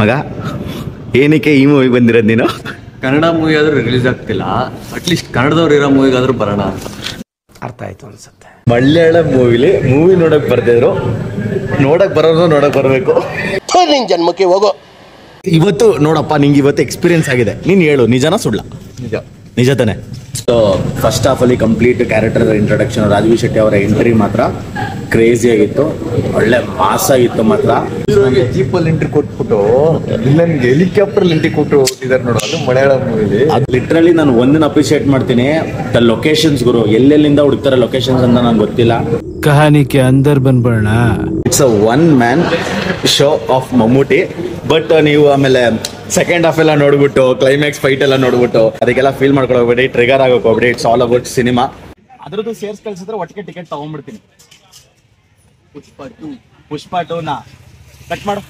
ಮಗ ಏನಕ್ಕೆ ಈ ಮೂವಿ ಬಂದಿರೋದು ನೀನು? ಕನ್ನಡ ಮೂವಿ ಆದ್ರೂ ರಿಲೀಸ್ ಆಗ್ತಿಲ್ಲ, ಅಟ್ಲೀಸ್ಟ್ ಕನ್ನಡದವ್ರು ಇರೋ ಮೂವಿಗಾದ್ರೂ ಬರೋಣ ಅಂತ. ಅರ್ಥ ಆಯ್ತು ಅನ್ಸುತ್ತೆ. ಮಲಯಾಳಂ ಮೂವಿ ನೋಡಕ್ ಬರ್ತಿದ್ರು, ನೋಡಕ್ ಬರೋದು ನೋಡಕ್ ಬರ್ಬೇಕು. ನಿನ್ ಜನ್ಮಕ್ಕೆ ಹೋಗೋ. ಇವತ್ತು ನೋಡಪ್ಪ, ನಿಂಗೆ ಇವತ್ತು ಎಕ್ಸ್ಪೀರಿಯನ್ಸ್ ಆಗಿದೆ, ನೀನ್ ಹೇಳು ನಿಜನ ಸುಳ್ಳ? ನಿಜ ತಾನೆ. ಸೊ ಫಸ್ಟ್ ಹಾಫ್ ಅಲ್ಲಿ ಕಂಪ್ಲೀಟ್ ಕ್ಯಾರೆಕ್ಟರ್ ಇಂಟ್ರೊಡಕ್ಷನ್, ರಾಜವಿ ಶೆಟ್ಟಿ ಅವರ ಎಂಟ್ರಿ ಮಾತ್ರ ಕ್ರೇಜಿ ಆಗಿತ್ತು, ಒಳ್ಳೆ ಮಾಸ್ ಆಗಿತ್ತು ಮಾತ್ರ. ಜೀಪಲ್ಲಿ ಎಂಟ್ರಿ ಕೊಟ್ಬಿಟ್ಟು ವಿಲನ್ಗೆ ಹೆಲಿಕಾಪ್ಟರ್ ಎಂಟ್ರಿ ಕೊಟ್ಟು ಹೋಗ್ತಿದ್ದಾರೆ ನೋಡು, ಅದು ಮಲಯಾಳಂ ಮೂವಿಲಿ. ಅದು ಲಿಟ್ರಲಿ ನಾನು ಒಂದನ್ನ ಅಪ್ರಿಶಿಯೇಟ್ ಮಾಡ್ತೀನಿ, ದ ಲೊಕೇಶನ್ಸ್ ಗುರು. ಎಲ್ಲೆಲ್ಲಿಂದ ಹುಡುಕ್ತಾರೆ ಲೊಕೇಶನ್ಸ್ ಅಂತ ನಂಗೆ ಗೊತ್ತಿಲ್ಲ. ಕಹಾನಿಗೆ ಅಂದರ್ ಬಂದ್ಬಿಡೋಣ. It's a one man show of Mammootty. But ನೀವು ಆಮೇಲೆ ಸೆಕೆಂಡ್ ಹಾಫ್ ಎಲ್ಲ ನೋಡ್ಬಿಟ್ಟು, ಕ್ಲೈಮ್ಯಾಕ್ಸ್ ಫೈಟ್ ಎಲ್ಲ ನೋಡ್ಬಿಟ್ಟು ಅದಕ್ಕೆಲ್ಲ ಫೀಲ್ ಮಾಡ್ಕೊಂಡು ಹೋಗ್ಬೇಡಿ, ಟ್ರಿಗರ್ ಆಗೋಕೆ ಹೋಗ್ಬೇಡಿ. It's all about cinema. ಅದ್ರದ್ದು ಸೇರ್ಸ್ ಕಳ್ಸಿದ್ರೆ ಒಟ್ಟಿಗೆ ಟಿಕೆಟ್ ತಗೊಂಡ್ಬಿಡ್ತೀನಿ. ಪುಷ್ಪ 2 ನ ಕಟ್ ಮಾಡು.